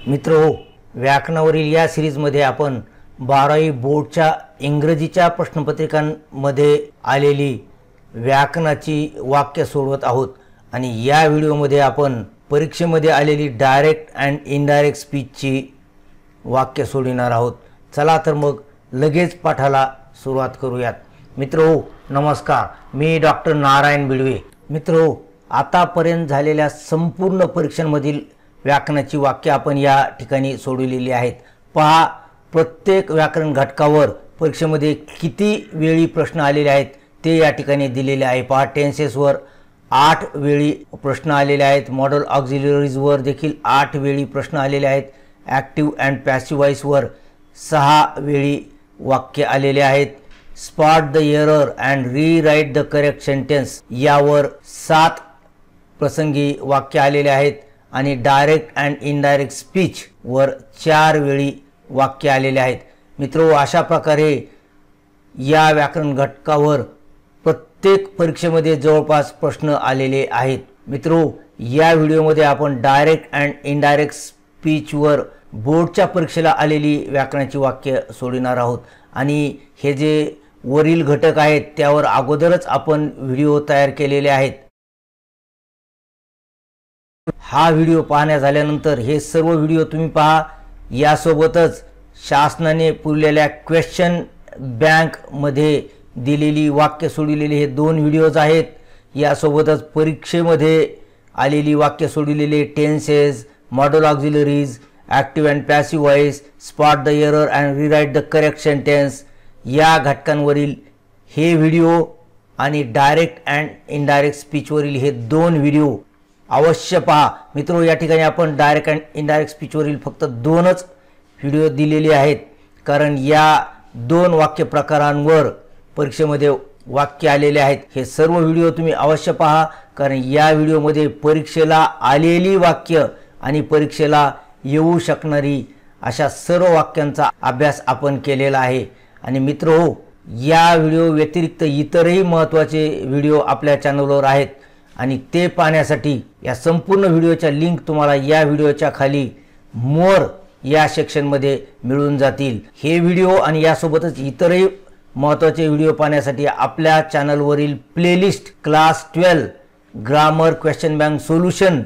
मित्रो, व्याकरणावरील या सिरीजमध्ये आपण 12वी बोर्डच्या इंग्रजीच्या प्रश्नपत्रिकांमध्ये आलेली व्याकरणाची वाक्य सोडवत आहोत आणि या व्हिडिओमध्ये आपण परीक्षेमध्ये आलेली डायरेक्ट अँड इनडायरेक्ट स्पीचची वाक्य सोडविणार आहोत। चला तर मग लगेच पाठाला सुरुवात करूयात। मित्रो नमस्कार, मी डॉक्टर नारायण बिडवे। मित्रो, आतापर्यंत झालेल्या संपूर्ण परीक्षांमधील व्याकरणाची वाक्य आपण या ठिकाणी सोडवलेली आहेत। पहा, प्रत्येक व्याकरण घटकावर परीक्षेमध्ये किती वेळी प्रश्न आलेले आहेत ते या ठिकाणी दिलेले आहे। पहा, टेन्सेसवर 8 वेळी प्रश्न आलेले आहेत। मॉडल ऑक्झिलरीजवर देखील 8 वेळी प्रश्न आलेले आहेत। ॲक्टिव्ह अँड पॅसिव्ह वॉइसवर 6 वेळी वाक्य आलेले आहेत। Spot the error and rewrite the correct sentence यावर 7 प्रसंगी वाक्य आलेले आहेत आणि डायरेक्ट अँड इनडायरेक्ट स्पीच वर 4 वेळी वाक्य आलेले आहेत। मित्रो, अशा प्रकारे या व्याकरण घटकावर प्रत्येक परीक्षेमध्ये जवळपास प्रश्न आलेले आहेत। मित्रो, या व्हिडिओमध्ये आपण डायरेक्ट अँड इनडायरेक्ट स्पीचवर बोर्डच्या परीक्षेला आलेली व्याकरणाची वाक्य सोडवणार आहोत आणि हे जे वरील घटक आहेत त्यावर अगोदरच आपण व्हिडिओ तयार केलेले आहेत। हा व्हिडिओ पाहण्या झाल्यानंतर हे सर्व व्हिडिओ तुम्ही पहा। यासोबतच शासनाने पुरलेल्या क्वेश्चन बँक मध्ये दिलेली वाक्य सोडविलेले हे 2 व्हिडिओज आहेत। यासोबतच परीक्षेमध्ये आलेली वाक्य सोडविलेले tenses, modal auxiliaries, active and passive voice, spot the error and rewrite the correct sentence या घटकांवरील हे व्हिडिओ आणि डायरेक्ट अँड इनडायरेक्ट स्पीचवरील हे 2 व्हिडिओ अवश्य पहा। मित्रो, या ठिकाणी आपण डायरेक्ट अँड इनडायरेक्ट स्पीचवरील फक्त 2च व्हिडिओ दिलेले आहेत, कारण या 2 वाक्य प्रकारांवर परीक्षेमध्ये वाक्य आलेले आहेत। हे सर्व व्हिडिओ तुम्ही अवश्य पहा, कारण या व्हिडिओमध्ये परीक्षेला आलेली वाक्य आणि परीक्षेला येऊ शकणारी अशा सर्व वाक्यांचा अभ्यास आपण केलेला आहे। आणि मित्रो, या व्हिडिओ व्यतिरिक्त इतरही महत्त्वाचे व्हिडिओ आपल्या चॅनलवर आहेत आणि ते पाहण्यासाठी या संपूर्ण व्हिडिओच्या लिंक तुम्हाला या व्हिडिओच्या खाली मोर या सेक्शनमध्ये मिळून जातील। हे व्हिडिओ आणि यासोबतच इतरही महत्त्वाचे व्हिडिओ पाहण्यासाठी आपल्या चॅनलवरील playlist class 12 grammar question bank solution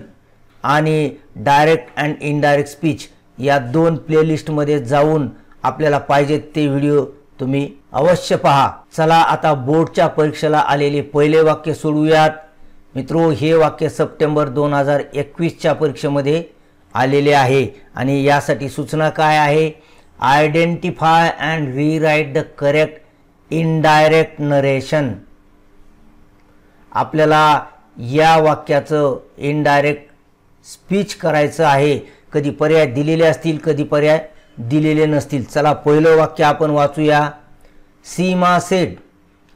आणि डायरेक्ट अँड इनडायरेक्ट स्पीच या 2 प्लेलिस्टमध्ये जाऊन आपल्याला पाहिजे ते व्हिडिओ तुम्ही अवश्य पहा। चला आता बोर्डच्या परीक्षेला आलेले पहिले वाक्य सोडवूयात। मित्रो, हे वाक्य सप्टेंबर 2021च्या परीक्षेमध्ये आलेले आहे आणि यासाठी सूचना काय आहे? Identify and rewrite the correct indirect narration. आपल्याला या वाक्याचं इनडायरेक्ट स्पीच करायचं आहे। कधी पर्याय दिलेले असतील, कधी पर्याय दिलेले नसतील। चला पहिलं वाक्य आपण वाचूया। Seema said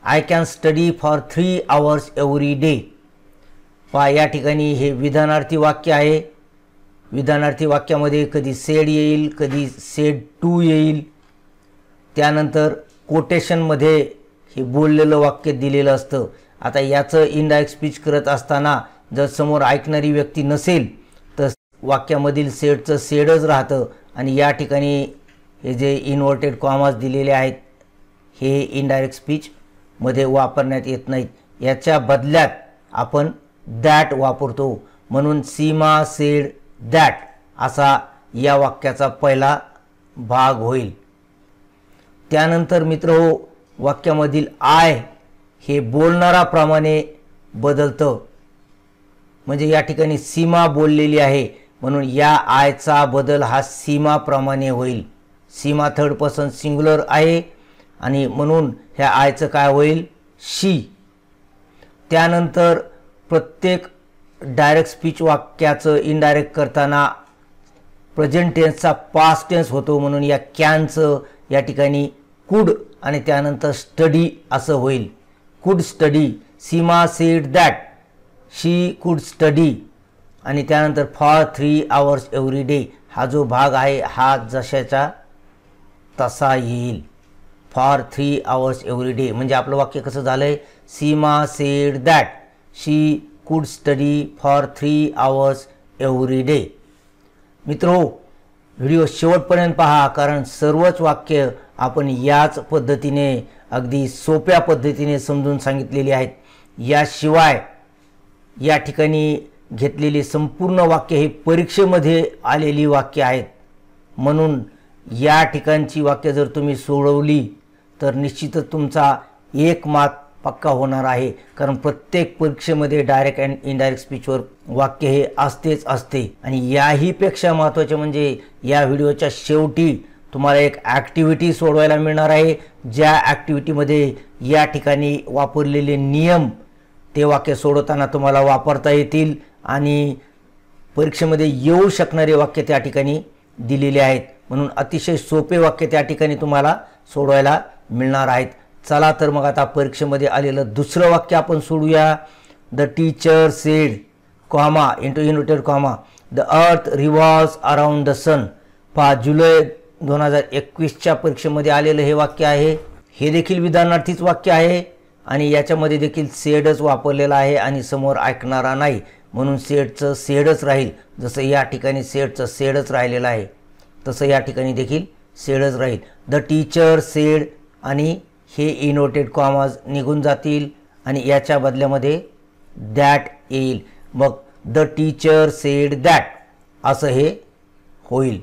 I can study for 3 hours every day. पहा, या ठिकाणी हे विधानार्थी वाक्य आहे। विधानार्थी वाक्यामध्ये कधी सेड येईल, कधी सेड टू येईल। त्यानंतर कोटेशनमध्ये हे बोललेलं वाक्य दिलेलं असतं। आता याचं इनडायरेक्ट स्पीच करत असताना जर समोर ऐकणारी व्यक्ती नसेल तर वाक्यामधील सेडचं सेडच राहतं आणि या ठिकाणी हे जे इन्व्हर्टेड कॉमास दिलेले आहेत हे इनडायरेक्ट स्पीचमध्ये वापरण्यात येत नाहीत। याच्या बदल्यात आपण दॅट वापरतो, म्हणून सीमा सेड दॅट असा या वाक्याचा पहिला भाग होईल। त्यानंतर मित्रहो, वाक्यामधील आय हे बोलणाराप्रमाणे बदलतं, म्हणजे या ठिकाणी सीमा बोललेली आहे म्हणून या आयचा बदल हा सीमाप्रमाणे होईल। सीमा थर्ड पर्सन सिंग्युलर आहे आणि म्हणून ह्या आयचं काय होईल? शी। त्यानंतर प्रत्येक डायरेक्ट स्पीच वाक्याचं इनडायरेक्ट करताना प्रेझेंट टेन्सचा पास्ट टेन्स होतो, म्हणून या कॅनचं या ठिकाणी कुड आणि त्यानंतर स्टडी असं होईल। कुड स्टडी। सीमा सेड दॅट शी कुड स्टडी आणि त्यानंतर फॉर 3 hours एव्हरी डे हा जो भाग आहे हा जशाचा तसा येईल। फॉर 3 hours एव्हरी डे म्हणजे आपलं वाक्य कसं झालंय? सीमा सेड दॅट शी कुड study for 3 hours every day. मित्रो, व्हिडिओ शेवटपर्यंत पहा, कारण सर्वच वाक्य आपण याच पद्धतीने अगदी सोप्या पद्धतीने समजून सांगितलेली आहेत. याशिवाय या ठिकाणी घेतलेली संपूर्ण वाक्य ही परीक्षेमध्ये आलेली वाक्य आहेत. म्हणून या ठिकाणची वाक्य जर तुम्ही सोडवली तर निश्चितच तुमचा 1 मार्क पक्का होणार आहे. कारण प्रत्येक परीक्षेमध्ये डायरेक्ट अँड इनडायरेक्ट स्पीचवर वाक्य हे असतेच असते. आणि याही पेक्षा महत्त्वाचे म्हणजे या व्हिडिओच्या शेवटी तुम्हाला एक ॲक्टिव्हिटी सोडवायला मिळणार आहे. ज्या ॲक्टिव्हिटीमध्ये या ठिकाणी वापरलेले नियम ते वाक्य सोडवताना तुम्हाला वापरता येतील आणि परीक्षेमध्ये येऊ शकणारे वाक्य त्या ठिकाणी दिलेले आहेत. म्हणून अतिशय सोपे वाक्य त्या ठिकाणी तुम्हाला सोडवायला मिळणार आहेत. चला तर मग आता परीक्षेमध्ये आलेलं दुसरं वाक्य आपण सोडूया. The teacher said comma into inverted comma the earth revolves around the sun. पहा, जुलै 2021च्या परीक्षेमध्ये आलेलं हे वाक्य आहे. हे देखील विधानार्थीच वाक्य आहे आणि याच्यामध्ये देखील सेडच वापरलेला आहे आणि समोर ऐकणारा नाही, म्हणून सेडचं सेडच राहील. जसं या ठिकाणी सेडचं सेडच राहिलेलं आहे तसं या ठिकाणी देखील सेडच राहील. द टीचर सेड आणि हे इन्व्हर्टेड कॉमाज निघून जातील आणि याच्या बदल्यामध्ये दॅट येईल. मग द टीचर सेड दॅट असं हे होईल.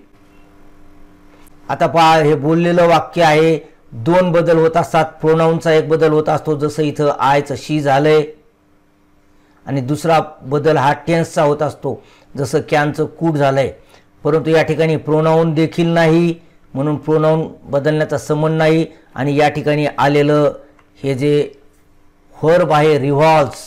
आता पहा, हे बोललेलं वाक्य आहे. 2 बदल होत असतात. प्रोनाऊनचा एक बदल होत असतो, जसं इथं आयचं शी झालंय, आणि दुसरा बदल हा टेन्सचा होत असतो, जसं कॅनचं कूड झालंय. परंतु या ठिकाणी प्रोनाऊन देखील नाही, म्हणून प्रोनाऊन बदलण्याचा संबंध नाही. आणि या ठिकाणी आलेलं हे जे व्हर्ब आहे रिव्हॉल्व्स,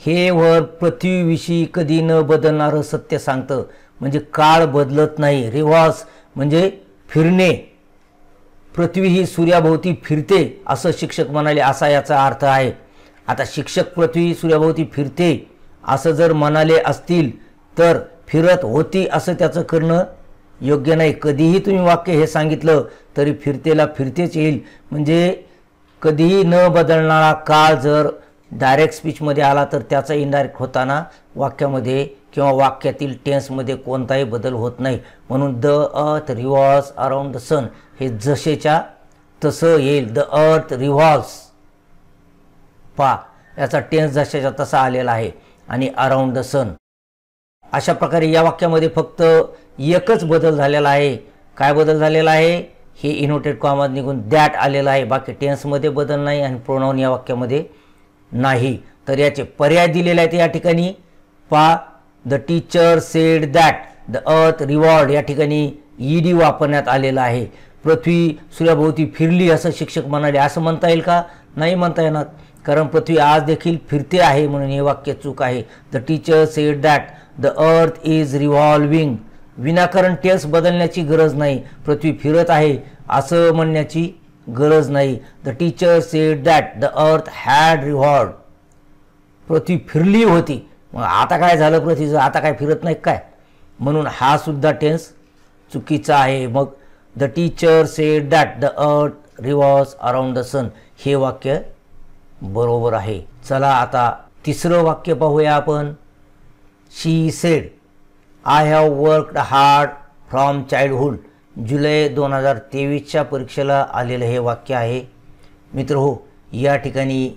हे व्हर्ब पृथ्वीविषयी कधी न बदलणारं सत्य सांगतं. म्हणजे काळ बदलत नाही. रिव्हॉल्व्स म्हणजे फिरणे. पृथ्वी ही सूर्याभोवती फिरते असं शिक्षक म्हणाले, असा याचा अर्थ आहे. आता शिक्षक पृथ्वी सूर्याभोवती फिरते असं जर म्हणाले असतील तर फिरत होती असं त्याचं करणं योग्य नाही. कधीही तुम्ही वाक्य हे सांगितलं तरी फिरतेला फिरतेच येईल. म्हणजे कधीही न बदलणारा काळ जर डायरेक्ट स्पीचमध्ये आला तर त्याचा इनडायरेक्ट होताना वाक्यामध्ये किंवा वाक्यातील टेन्समध्ये कोणताही बदल होत नाही. म्हणून the earth revolves around the sun हे जसेच्या तसं येईल. द अर्थ रिव्हॉल्व्स, पहा याचा टेन्स जशाच्या तसा आलेला आहे, आणि अराउंड द सन. अशा प्रकारे या वाक्यामध्ये फक्त एकच बदल झालेला आहे. काय बदल झालेला आहे? हे इन्व्हर्टेड कॉमा निघून दॅट आलेला आहे. बाकी टेन्समध्ये बदल नाही आणि प्रोनाऊन या वाक्यामध्ये नाही. तर याचे पर्याय दिलेले आहेत या ठिकाणी. पहा, the teacher said that the अर्थ रिव्हॉल्व्ड, या ठिकाणी ईडी वापरण्यात आलेला आहे. पृथ्वी सूर्याभोवती फिरली असं शिक्षक म्हणाले, असं म्हणता येईल का? नाही म्हणता येणार, कारण पृथ्वी आज देखील फिरते आहे, म्हणून हे वाक्य चूक आहे. The teacher said that the earth is revolving, विनाकारण टेन्स बदलण्याची गरज नाही. पृथ्वी फिरत आहे असं म्हणण्याची गरज नाही. The teacher said that the earth had revolved, पृथ्वी फिरली होती, मग आता काय झालं पृथ्वीचं? आता काय फिरत नाही काय? म्हणून हा सुद्धा टेन्स चुकीचा आहे. मग the teacher said that the earth revolves around the sun हे वाक्य बरोबर आहे. चला आता तिसरं वाक्य पाहूया आपण. She said I have worked hard from childhood. जुलै 2023च्या परीक्षेला आलेलं हे वाक्य आहे. मित्र हो, या ठिकाणी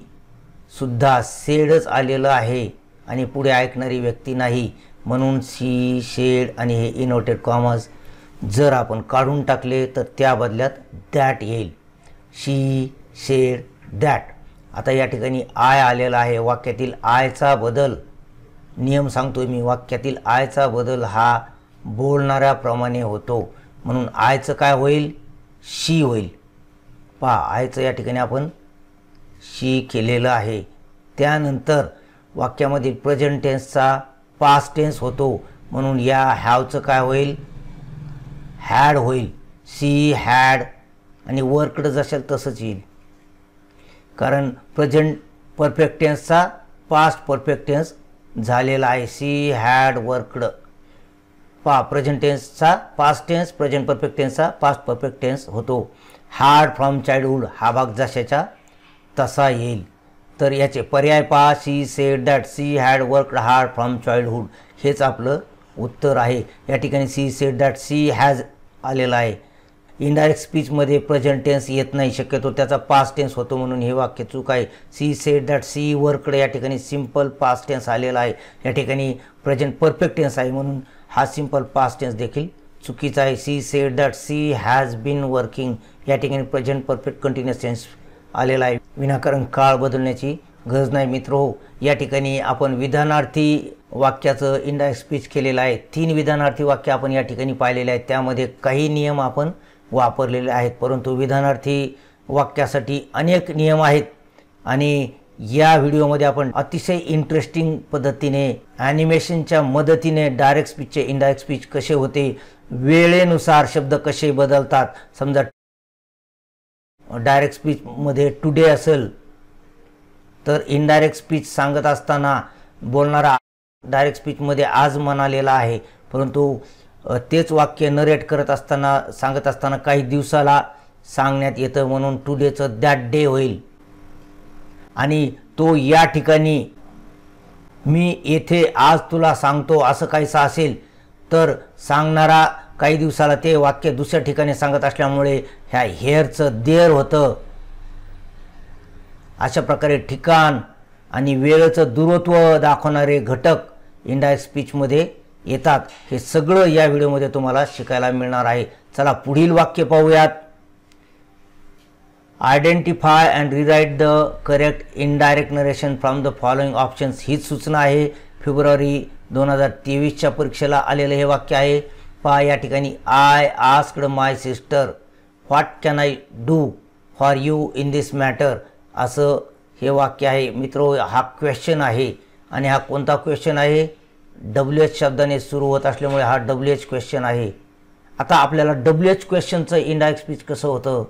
सुद्धा सेडच आलेलं आहे आणि पुढे ऐकणारी व्यक्ती नाही. म्हणून शी शेड आणि हे इन्व्हर्टेड कॉमाज जर आपण काढून टाकले तर त्या बदल्यात दॅट येईल. शी शेड दॅट. आता या ठिकाणी आय आलेला आहे. वाक्यातील आयचा बदल, नियम सांगतोय मी, वाक्यातील आयचा बदल हा बोलणाऱ्याप्रमाणे होतो. म्हणून आयचं काय होईल? शी होईल. पहा, आयचं या ठिकाणी आपण शी केलेलं आहे. त्यानंतर वाक्यामधील प्रेझेंट टेन्सचा पास्ट टेन्स होतो, म्हणून या हॅवचं काय होईल? हॅड होईल. शी हॅड, आणि वर्कड जशाल तसंच येईल, कारण प्रेझेंट परफेक्ट टेन्सचा पास्ट परफेक्ट टेन्स झालेला आहे. She had worked. पहा, प्रेझेंट टेन्सचा पास्ट टेन्स, प्रेझेंट परफेक्ट टेन्सचा पास्ट परफेक्ट टेन्स होतो. हार्ड फ्रॉम चाइल्डहुड हा भाग जशाच्या तसा येईल. तर याचे पर्याय पहा. She said that she had worked hard from childhood हेच आपलं उत्तर आहे. या ठिकाणी she said that she has आलेला आहे. इनडायरेक्ट स्पीचमध्ये प्रेझेंट टेन्स येत नाही, शक्यतो त्याचा पास्ट टेन्स होतो, म्हणून हे वाक्य चूक आहे. She said that she worked, या ठिकाणी सिम्पल पास्ट टेन्स आलेला आहे. या ठिकाणी प्रेझेंट परफेक्ट टेन्स आहे, म्हणून हा सिम्पल पास्ट टेन्स देखील चुकीचा आहे. She said that she has been working, या ठिकाणी प्रेझेंट परफेक्ट कंटिन्युअस टेन्स आलेला आहे. विनाकारण काळ बदलण्याची गरज नाही मित्रो. या ठिकाणी आपण विधानार्थी वाक्याचं इनडायरेक्ट स्पीच केलेलं आहे. 3 विधानार्थी वाक्य आपण या ठिकाणी पाहिलेले आहेत. त्यामध्ये काही नियम आपण वापरलेले आहेत, परंतु विधानार्थी वाक्यासाठी अनेक नियम आहेत. आणि या व्हिडिओमध्ये आपण अतिशय इंटरेस्टिंग पद्धतीने ॲनिमेशनच्या मदतीने डायरेक्ट स्पीचचे इनडायरेक्ट स्पीच कसे होते, वेळेनुसार शब्द कसे बदलतात. समजा डायरेक्ट स्पीचमध्ये टुडे असेल तर इनडायरेक्ट स्पीच सांगत असताना बोलणारा डायरेक्ट स्पीचमध्ये आज म्हणालेला आहे, परंतु तेच वाक्य नरेट करत असताना सांगत असताना काही दिवसाला सांगण्यात येतं, म्हणून टुडेचं दॅट डे होईल. आणि तो या ठिकाणी मी येथे आज तुला सांगतो असं काहीसं असेल तर सांगणारा काही दिवसाला ते वाक्य दुसऱ्या ठिकाणी सांगत असल्यामुळे ह्या हेअरचं देर होतं. अशा प्रकारे ठिकाण आणि वेळेचं दूरत्व दाखवणारे घटक इनडायरेक्ट स्पीचमध्ये येतात. हे सगळं या व्हिडिओमध्ये तुम्हाला शिकायला मिळणार आहे. चला पुढील वाक्य पाहूयात. Identify and rewrite the correct indirect narration from the following options, हीच सूचना आहे. फेब्रुवारी 2023च्या परीक्षेला आलेलं हे वाक्य आहे. पहा या ठिकाणी I asked my sister what can I do for you in this matter, असं हे वाक्य आहे. मित्रो हा क्वेश्चन आहे आणि हा कोणता क्वेश्चन आहे, WH शब्दाने सुरू होत असल्यामुळे हा WH क्वेश्चन आहे. आता आपल्याला WH क्वेश्चनचं इनडायरेक्ट स्पीच कसं होतं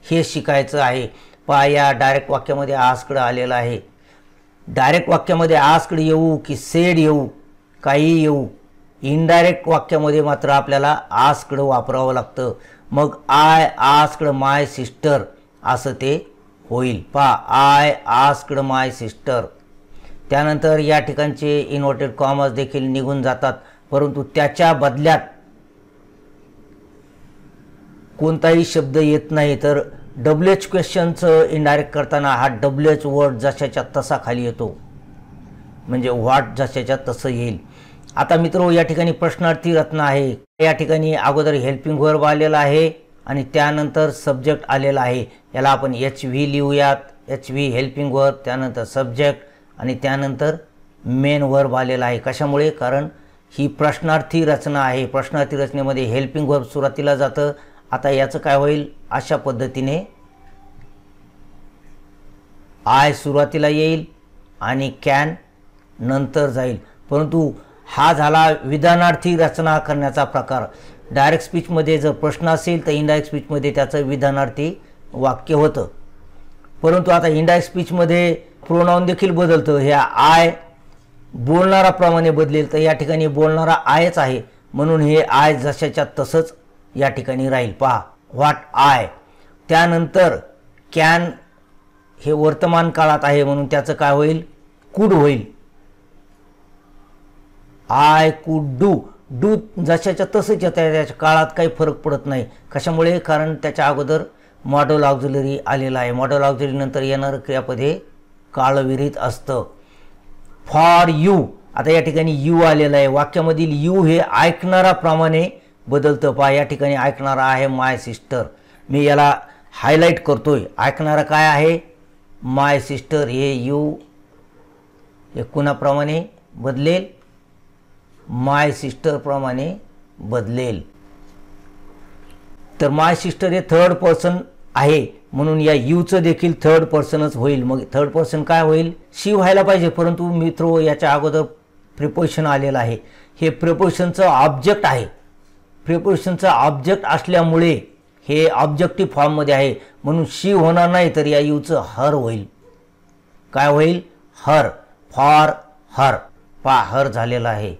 हे शिकायचं आहे. पहा या डायरेक्ट वाक्यामध्ये आस्क्ड आलेलं आहे. डायरेक्ट वाक्यामध्ये आस्क्ड येऊ की सेड येऊ काही येऊ, इनडायरेक्ट वाक्यामध्ये मात्र आपल्याला आस्क्ड वापरावं लागतं. मग आय आस्क्ड माय सिस्टर असं ते होईल. पहा आय आस्क्ड माय सिस्टर. त्यानंतर या ठिकाणचे इन्व्हर्टेड कॉमर्स देखील निघून जातात, परंतु त्याच्या बदल्यात कोणताही शब्द येत नाही. तर WH क्वेश्चनचं इनडायरेक्ट करताना हा WH वर्ड जशाच्या तसा खाली येतो, म्हणजे व्हॉट जशाच्या तसं येईल. आता मित्रो या ठिकाणी प्रश्नार्थी रचना आहे. या ठिकाणी अगोदर हेल्पिंग वर्ब आलेला आहे आणि त्यानंतर सब्जेक्ट आलेला आहे. याला आपण HV लिहूयात. HV हेल्पिंग वर्ब, त्यानंतर सब्जेक्ट आणि त्यानंतर मेन वर्ब आलेला आहे. कशामुळे, कारण ही प्रश्नार्थी रचना आहे. प्रश्नार्थी रचनेमध्ये हेल्पिंग वर्ब सुरुवातीला जातं. आता याचं काय होईल, अशा पद्धतीने आय सुरुवातीला येईल आणि कॅन नंतर जाईल. परंतु हा झाला विधानार्थी रचना करण्याचा प्रकार. डायरेक्ट स्पीचमध्ये जर प्रश्न असेल तर इनडायरेक्ट स्पीचमध्ये त्याचं विधानार्थी वाक्य होतं. परंतु आता इनडायरेक्ट स्पीचमध्ये प्रोनाउन देखील बदलतं. ह्या आय बोलणाराप्रमाणे बदलेल, तर या ठिकाणी बोलणारा आयच आहे, म्हणून हे आय जशाच्या तसंच या ठिकाणी राहील. पहा व्हॉट आय. त्यानंतर कॅन हे वर्तमान काळात आहे, म्हणून त्याचं काय होईल, कुड होईल. I could do. डू जशाच्या तसंच येतं, त्याच्या काळात काही फरक पडत नाही. कशामुळे, कारण त्याच्या अगोदर मॉडल ऑक्झिलरी आलेला आहे. मॉडल ऑक्झिलरी नंतर येणारं क्रियापद हे काळविरहित असतं. For you. आता या ठिकाणी यू आलेला आहे. वाक्यामधील यू हे ऐकणाराप्रमाणे बदलतं. पहा या ठिकाणी ऐकणारा आहे माय सिस्टर. मी याला हायलाईट करतोय. ऐकणारा काय आहे, माय सिस्टर. हे यू हे कुणाप्रमाणे बदलेल, माय सिस्टरप्रमाणे बदलेल. तर माय सिस्टर हे थर्ड पर्सन आहे, म्हणून या यूचं देखील थर्ड पर्सनच होईल. मग थर्ड पर्सन काय होईल, शी व्हायला पाहिजे, परंतु मित्रो याच्या अगोदर प्रिपोजिशन आलेलं आहे. हे प्रिपोजिशनचं ऑब्जेक्ट आहे. प्रिपोजिशनचं ऑब्जेक्ट असल्यामुळे हे ऑब्जेक्टिव्ह फॉर्ममध्ये आहे, म्हणून शी होणार नाही, तर या यूचं हर होईल. काय होईल, हर. For her. पहा हर झालेला आहे.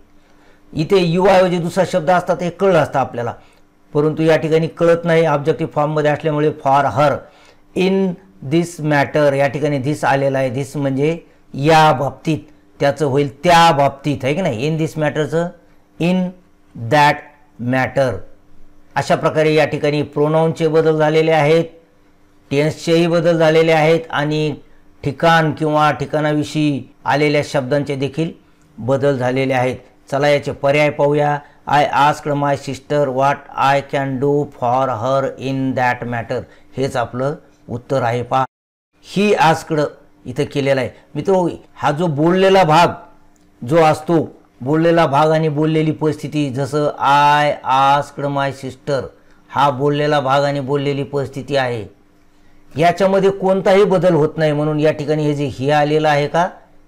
इथे यू ऐवजी दुसरा शब्द असतात हे कळलं असतं आपल्याला, परंतु या ठिकाणी कळत नाही, ऑब्जेक्टिव्ह फॉर्ममध्ये असल्यामुळे for her. In this matter. या ठिकाणी धिस आलेला आहे. धिस म्हणजे या बाबतीत, त्याचं होईल त्या बाबतीत, आहे की नाही. इन दिस मॅटरचं इन दॅट मॅटर. अशा प्रकारे या ठिकाणी प्रोनाऊनचे बदल झालेले आहेत, टेन्सचेही बदल झालेले आहेत आणि ठिकाण किंवा ठिकाणाविषयी आलेल्या शब्दांचे देखील बदल झालेले आहेत. चला याचे पर्याय पाहूया. I asked my sister what I can do for her in that matter. हेच आपलं उत्तर आहे. पहा, ही आस्क्ड इथं केलेला आहे. मित्रो, हा जो बोललेला भाग जो असतो, बोललेला भाग आणि बोललेली परिस्थिती, जसं आय आस्क्ड माय सिस्टर हा बोललेला भाग आणि बोललेली परिस्थिती आहे, याच्यामध्ये कोणताही बदल होत नाही. म्हणून या ठिकाणी हे जे ही आलेलं आहे का,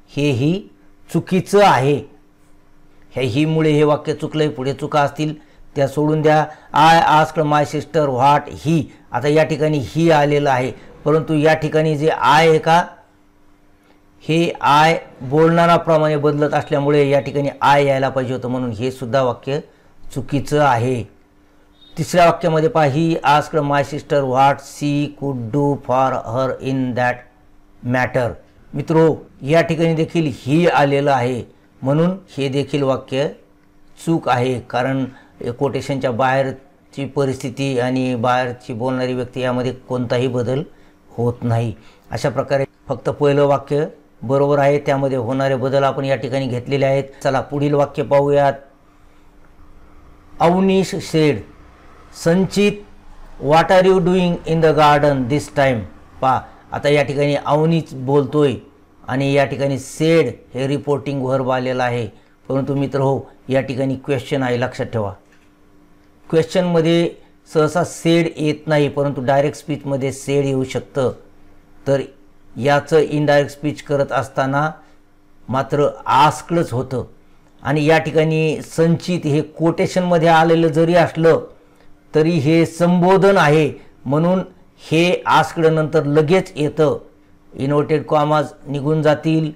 हे ही चुकीचं आहे. ह्या ही मुळे हे वाक्य चुकलंय. पुढे चुका असतील त्या सोडून द्या. I asked my sister what ही, आता या ठिकाणी ही आलेलं आहे, परंतु या ठिकाणी जे आय आहे का, हे आय बोलणाराप्रमाणे बदलत असल्यामुळे या ठिकाणी आय यायला पाहिजे होतं, म्हणून हे सुद्धा वाक्य चुकीचं आहे. तिसऱ्या वाक्यामध्ये पहा, he asked my sister what she could do for her in that matter. मित्रो, या ठिकाणी देखील ही आलेलं आहे, म्हणून हे देखील वाक्य चूक आहे. कारण कोटेशनच्या बाहेरची परिस्थिती आणि बाहेरची बोलणारी व्यक्ती यामध्ये कोणताही बदल होत नाही. अशा प्रकारे फक्त पहिलं वाक्य बरोबर आहे, त्यामध्ये होणारे बदल आपण या ठिकाणी घेतलेले आहेत. चला पुढील वाक्य पाहूयात. Avnish said, Sanchit what are you doing in the garden this time. पहा, आता या ठिकाणी अवनीच बोलतोय आणि या ठिकाणी सेड हे रिपोर्टिंग व्हर्ब आलेलं आहे. परंतु मित्र हो, या ठिकाणी क्वेश्चन आहे, लक्षात ठेवा. क्वेश्चनमध्ये सहसा सेड येत नाही, परंतु डायरेक्ट स्पीचमध्ये सेड येऊ शकतं. तर याचं इनडायरेक्ट स्पीच करत असताना मात्र आस्क्डच होतं. आणि या ठिकाणी संचित हे कोटेशनमध्ये आलेलं जरी असलं तरी हे संबोधन आहे, म्हणून हे आस्क्ड नंतर लगेच येतं. इन्व्हर्टेड कॉमाज निघून जातील.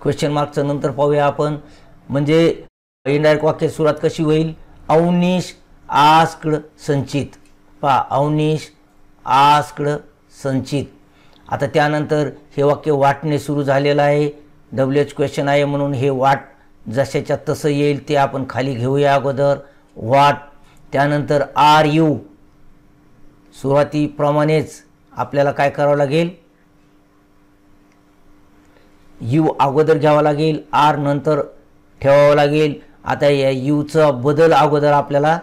क्वेश्चन मार्कचं नंतर पाहूया आपण. म्हणजे इनडायरेक्ट वाक्य सुरुवात कशी होईल, अवनीश आस्क्ड संचित. पहा, अवनीश आस्क्ड संचित. आता त्यानंतर हे वाक्य वाटणे सुरू झालेलं आहे. WH क्वेश्चन आहे, म्हणून हे वाट जशाच्या तसं येईल ते आपण खाली घेऊया अगोदर. वाट, त्यानंतर आर यू, सुरुवातीप्रमाणेच आपल्याला काय करावं लागेल, यू अगोदर घ्यावा लागेल, आर नंतर ठेवावं लागेल. आता या यूचा बदल अगोदर आपल्याला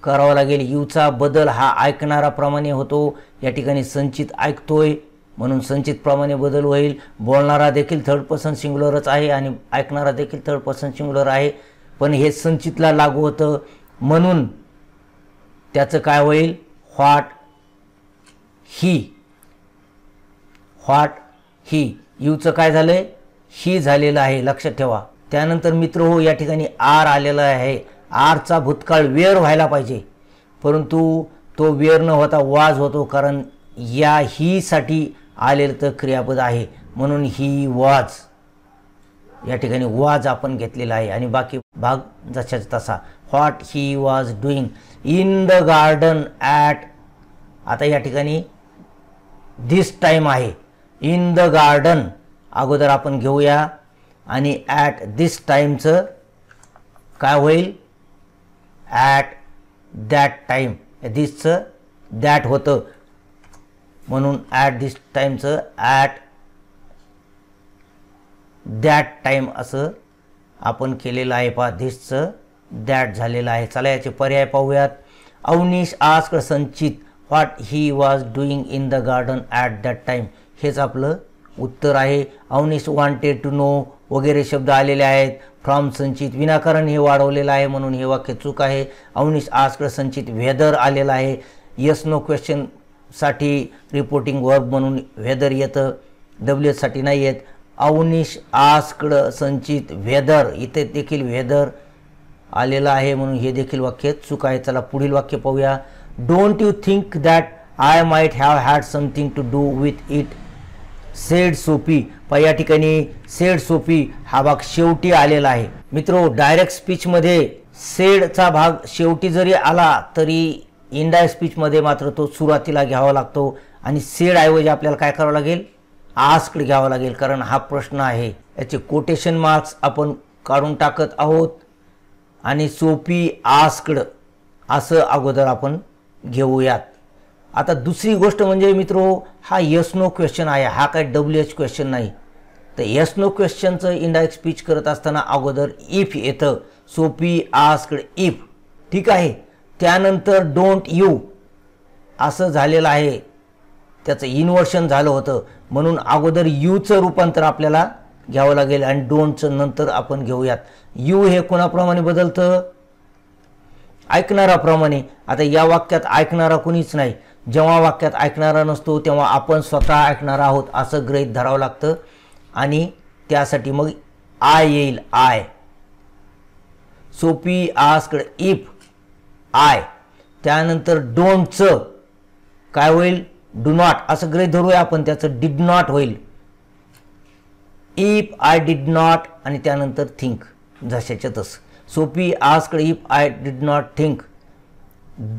करावा लागेल. यूचा बदल हा ऐकणाराप्रमाणे होतो. या ठिकाणी संचित ऐकतोय म्हणून संचितप्रमाणे बदल होईल. बोलणारा देखील थर्ड पर्सन सिंग्युलरच आहे आणि ऐकणारा देखील थर्ड पर्सन सिंग्युलर आहे, पण हे संचितला लागू होतं, म्हणून त्याचं काय होईल, व्हॉट ही. व्हॉट ही, यूचं काय झालंय, ही झालेलं आहे, लक्षात ठेवा. त्यानंतर मित्र हो, या ठिकाणी आर आलेला आहे. आरचा भूतकाळ वेअर व्हायला पाहिजे, परंतु तो वेअर न होता वाज होतो, कारण या ही साठी आलेलं तर क्रियापद आहे, म्हणून ही वाज. या ठिकाणी वाज आपण घेतलेला आहे आणि बाकी भाग जशाचा तसा. What he was doing in the garden at, आता या ठिकाणी दिस टाईम आहे. इन द गार्डन अगोदर आपण घेऊया आणि ॲट दिस टाईमचं काय होईल, ॲट दॅट टाईम. दिसचं दॅट होतं, म्हणून ॲट दिस टाईमचं ॲट दॅट टाईम असं आपण केलेलं आहे. पहा, दिसचं दॅट झालेलं आहे. चला याचे पर्याय पाहूयात. अवनीश आस्क्ड संचित what he was doing in the garden at that time, हेच आपलं उत्तर आहे. अवनीश वॉन्टेड टू नो वगैरे शब्द आलेले आहेत. फ्रॉम संचित विनाकारण हे वाढवलेलं आहे, म्हणून हे वाक्य चूक आहे. अवनीश आस्क्ड संचित वेदर आलेलं आहे. यस नो क्वेश्चनसाठी रिपोर्टिंग वर्ब म्हणून वेदर येतं, WH साठी नाही येत. अवनीश आस्क्ड संचित वेदर, इथे देखील वेदर आलेलं आहे, म्हणून हे देखील वाक्य चूक आहे. चला पुढील वाक्य पाहूया. Don't you think that I might have had something to do with it said Sophie. पण या ठिकाणी सेड सोफी हा भाग शेवटी आलेला आहे. मित्रो, डायरेक्ट स्पीचमध्ये सेडचा भाग शेवटी जरी आला तरी इनडायरेक्ट स्पीचमध्ये मात्र तो सुरुवातीला घ्यावा लागतो आणि सेड ऐवजी आपल्याला काय करावं लागेल, आस्क्ड घ्यावं लागेल, कारण हा प्रश्न आहे. याचे कोटेशन मार्क्स आपण काढून टाकत आहोत आणि सोपी आस्क्ड असं अगोदर आपण घेऊयात. आता दुसरी गोष्ट म्हणजे मित्रो, हा यस नो क्वेश्चन आहे, हा काय WH क्वेश्चन नाही. तर यस नो क्वेश्चनचं इनडायरेक्ट स्पीच करत असताना अगोदर इफ येतं, सोपी आस्क्ड इफ, ठीक आहे. त्यानंतर डोंट यू असं झालेलं आहे, त्याचं इन्व्हर्शन झालं होतं, म्हणून अगोदर यूचं रूपांतर आपल्याला घ्यावं लागेल आणि डोंटचं नंतर आपण घेऊयात. यू हे कोणाप्रमाणे बदलतं? ऐकणाराप्रमाणे. आता या वाक्यात ऐकणारा कुणीच नाही. जेव्हा वाक्यात ऐकणारा नसतो तेव्हा आपण स्वतः ऐकणार आहोत असं गृहीत धरावं लागतं आणि त्यासाठी मग आय येईल. आय. सोपी आस्क्ड इफ आय. त्यानंतर डोंटचं काय होईल? डू नॉट असं गृहीत धरूया आपण, त्याचं डिड नॉट होईल. इफ आय डिड नॉट आणि त्यानंतर थिंक, जशाच्या तसं. Sophie asked if I did not think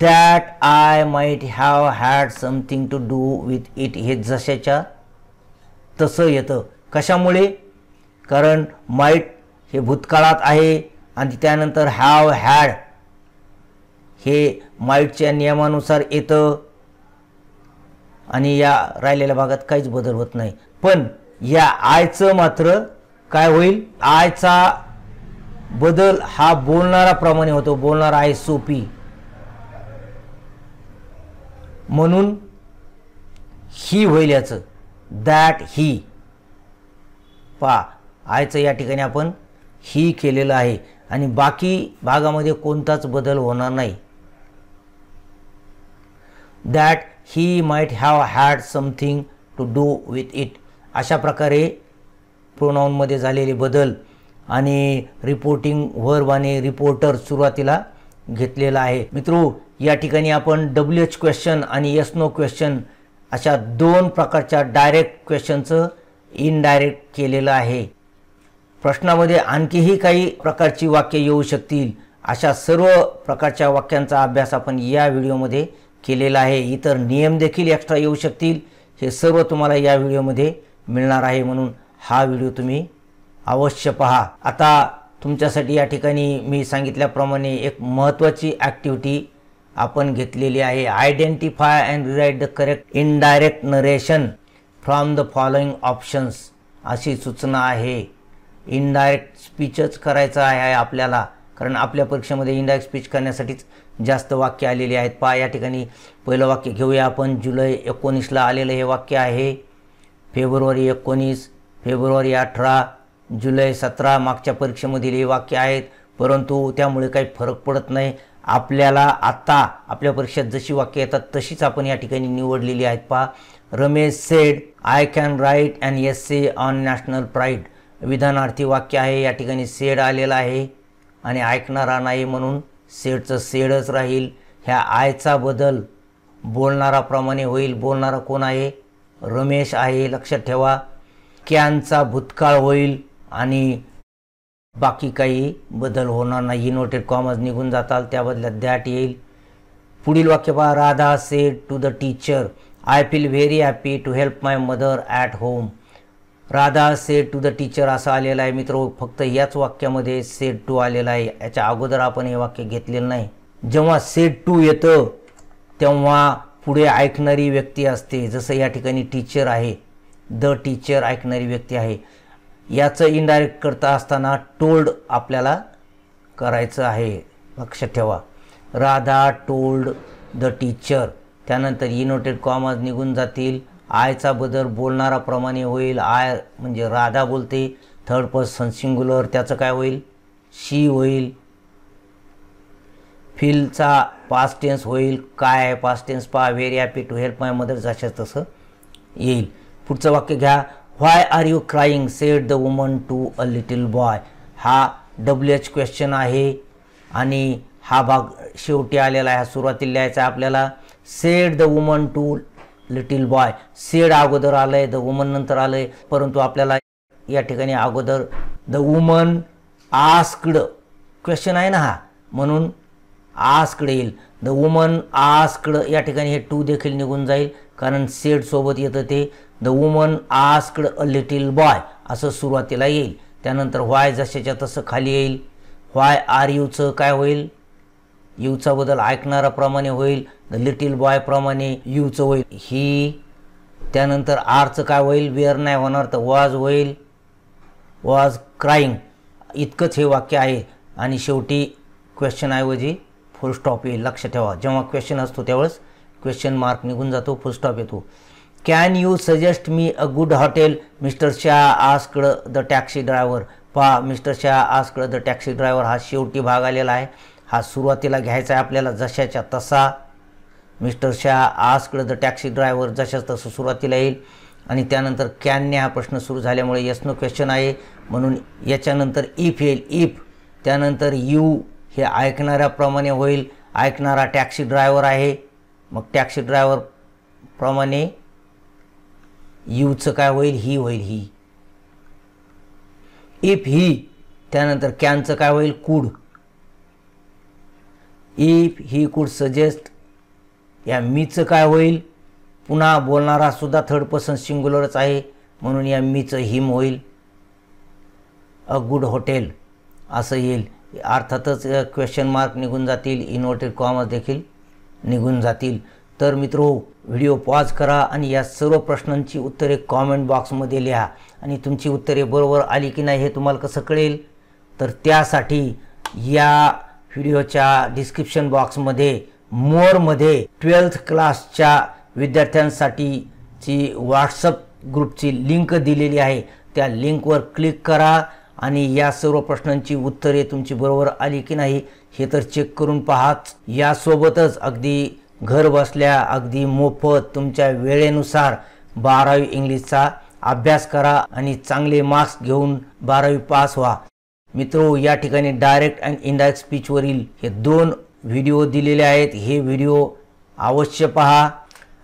that I might have had something to do with it. हे जशाच्या तसं येतं. कशामुळे? कारण माइट हे भूतकाळात आहे आणि त्यानंतर हॅव हॅड हे माइटच्या नियमानुसार येतं आणि या राहिलेल्या भागात काहीच बदल होत नाही. पण या आयचं मात्र काय होईल? आयचा बदल हा बोलणाराप्रमाणे होतो. बोलणारा आहे सोपी, म्हणून ही होईल याचं, दॅट ही. पहा, आयचं या ठिकाणी आपण ही केलेलं आहे आणि बाकी भागामध्ये कोणताच बदल होणार नाही. That he might have had something to do with it. अशा प्रकारे प्रोनाऊनमध्ये झालेले बदल आणि रिपोर्टिंग व्हर्ब आणि रिपोर्टर सुरुवातीला घेतलेला आहे. मित्रो, या ठिकाणी आपण WH क्वेश्चन आणि यस नो क्वेश्चन अशा दोन प्रकारच्या डायरेक्ट क्वेश्चनचं इनडायरेक्ट केलेलं आहे. प्रश्नामध्ये आणखीही काही प्रकारची वाक्य येऊ शकतील. अशा सर्व प्रकारच्या वाक्यांचा अभ्यास आपण या व्हिडिओमध्ये केलेला आहे. इतर नियम देखील एक्स्ट्रा येऊ शकतील. हे सर्व तुम्हाला या व्हिडिओमध्ये मिळणार आहे, म्हणून हा व्हिडिओ तुम्ही अवश्य पहा. आता तुमच्यासाठी या ठिकाणी मी सांगितल्याप्रमाणे एक महत्त्वाची ॲक्टिव्हिटी आपण घेतलेली आहे. Identify and rewrite the correct indirect narration from the following options अशी सूचना आहे. इनडायरेक्ट स्पीचच करायचं आहे आपल्याला, कारण आपल्या परीक्षेमध्ये इनडायरेक्ट स्पीच करण्यासाठीच जास्त वाक्य आलेली आहेत. पहा, या ठिकाणी पहिलं वाक्य घेऊया आपण. जुलै 19ला आलेलं हे वाक्य आहे. फेब्रुवारी 19, फेब्रुवारी 18, जुलै 17 मागच्या परीक्षेमधील हे वाक्य आहेत. परंतु त्यामुळे काही फरक पडत नाही. आपल्याला आता आपल्या परीक्षेत जशी वाक्य येतात तशीच आपण या ठिकाणी निवडलेली आहेत. पहा, Ramesh said I can write and essay on national pride. विधानार्थी वाक्य आहे. या ठिकाणी सेड आलेला आहे आणि ऐकणारा नाही, म्हणून सेडचं सेडच राहील. ह्या आयचा बदल बोलणाराप्रमाणे होईल. बोलणारा कोण आहे? रमेश आहे, लक्षात ठेवा. कॅनचा भूतकाळ होईल आणि बाकी काही बदल होणार नाही. इन्व्हर्टेड कॉमाज निघून जातात, त्या बदल्यात दॅट येईल. पुढील वाक्य पहा. Radha said to the teacher I feel very happy to help my mother at home. Radha said to the teacher असं आलेलं आहे. मित्र, फक्त याच वाक्यामध्ये सेड टू आलेलं आहे. याच्या अगोदर आपण हे वाक्य घेतलेलं नाही. जेव्हा सेड टू येतं तेव्हा पुढे ऐकणारी व्यक्ती असते. जसं या ठिकाणी टीचर आहे, द टीचर ऐकणारी व्यक्ती आहे. याचं इनडायरेक्ट करता असताना टोल्ड आपल्याला करायचं आहे, लक्षात ठेवा. Radha told the teacher. त्यानंतर इन्व्हर्टेड कॉमाज निघून जातील. आयचा बदल बोलणाराप्रमाणे होईल. आय म्हणजे राधा बोलते, थर्ड पर्सन सिंग्युलर, त्याचं काय होईल? शी होईल. फीलचा पास्ट टेन्स होईल. काय आहे पास्ट टेन्स? पहा, very happy to help my mother, जशाच तसं येईल. पुढचं वाक्य घ्या. Why are you crying said the woman to a little boy. हा WH क्वेश्चन आहे आणि हा भाग शेवटी आलेला आहे. हा सुरुवातीला लिहायचा आहे आपल्याला. Said the woman to little boy. Said अगोदर आलं आहे, द वुमन नंतर आलं आहे. परंतु आपल्याला या ठिकाणी अगोदर द वुमन आस्क्ड क्वेश्चन आहे ना हा, म्हणून आस्क्ड येईल. द वुमन आस्क्ड या ठिकाणी हे टू देखील निघून जाईल, कारण सेड सोबत येतं ते. The woman asked a little boy असं सुरुवातीला येईल. त्यानंतर व्हाय जशाच्या तसं खाली येईल. व्हाय आर यूचं काय होईल, यूचा बदल ऐकणाराप्रमाणे होईल. द लिटिल बॉय प्रमाणे यूचं होईल ही. त्यानंतर आरचं काय होईल, वेअर नाही होणार तर वॉज होईल, वॉज क्राईंग. इतकंच हे वाक्य आहे. आणि शेवटी क्वेश्चनऐवजी फुल स्टॉप येईल. लक्ष ठेवा, जेव्हा क्वेश्चन असतो त्यावेळेस क्वेश्चन मार्क निघून जातो, फुल स्टॉप येतो. Can you suggest me a good hotel, mister Shah asked the taxi driver. पहा, mister Shah asked the taxi driver हा शेवटी भाग आलेला आहे. हा सुरुवातीला घ्यायचा आहे आपल्याला जशाच्या तसा. Mister Shah asked the taxi driver जशाच तसं सुरुवातीला येईल. आणि त्यानंतर कॅनने हा प्रश्न सुरू झाल्यामुळे यस नो क्वेश्चन आहे म्हणून याच्यानंतर इफ येईल, इफ. त्यानंतर यू हे ऐकणाऱ्याप्रमाणे होईल, ऐकणारा टॅक्सी ड्रायव्हर आहे, मग टॅक्सी ड्रायव्हर प्रमाणे यूचं काय होईल, ही होईल ही. If he. त्यानंतर कॅनचं काय होईल, कुड. इफ ही कुड सजेस्ट, या मीचं काय होईल, पुन्हा बोलणारा सुद्धा थर्ड पर्सन सिंग्युलरच आहे म्हणून या मीचं हिम होईल. अ गुड हॉटेल असं येईल. अर्थातच क्वेश्चन मार्क निघून जातील, इन्व्हर्टेड कॉमा देखील निघून जातील. तर मित्रो, व्हिडिओ पॉज करा आणि या सर्व प्रश्नांची उत्तरे कॉमेंट बॉक्समध्ये लिहा. आणि तुमची उत्तरे बरोबर आली की नाही हे तुम्हाला कसं कळेल, तर त्यासाठी या व्हिडिओच्या डिस्क्रिप्शन बॉक्समध्ये मोरमध्ये 12th क्लासच्या विद्यार्थ्यांसाठीची व्हॉट्सअप ग्रुपची लिंक दिलेली आहे. त्या लिंकवर क्लिक करा आणि या सर्व प्रश्नांची उत्तरे तुमची बरोबर आली की नाही हे तर चेक करून पाहाच. यासोबतच अगदी घर बसल्या, अगदी मोफत तुमच्या वेळेनुसार 12वी इंग्लिशचा अभ्यास करा आणि चांगले मार्क्स घेऊन 12वी पास व्हा. मित्रो, या ठिकाणी डायरेक्ट अँड इनडायरेक्ट स्पीचवरील हे 2 व्हिडिओ दिलेले आहेत. हे व्हिडिओ अवश्य पहा.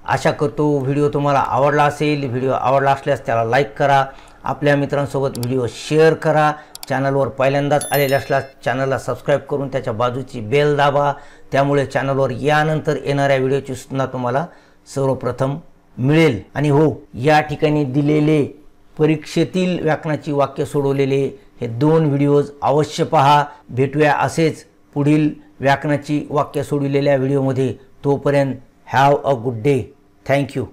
आशा करतो व्हिडिओ तुम्हाला आवडला असेल. व्हिडिओ आवडला असल्यास त्याला लाईक करा, आपल्या मित्रांसोबत व्हिडिओ शेअर करा. चॅनलवर पहिल्यांदाच आलेले असल्यास चॅनलला सबस्क्राईब करून त्याच्या बाजूची बेल दाबा. त्यामुळे चॅनलवर यानंतर येणाऱ्या व्हिडिओची सूचना तुम्हाला सर्वप्रथम मिळेल. आणि हो, या ठिकाणी दिलेले परीक्षेतील व्याकरणाची वाक्य सोडवलेले हे 2 व्हिडिओज अवश्य पहा. भेटूया असेच पुढील व्याकरणाची वाक्य सोडवलेल्या व्हिडिओमध्ये. तोपर्यंत have a good day. Thank you.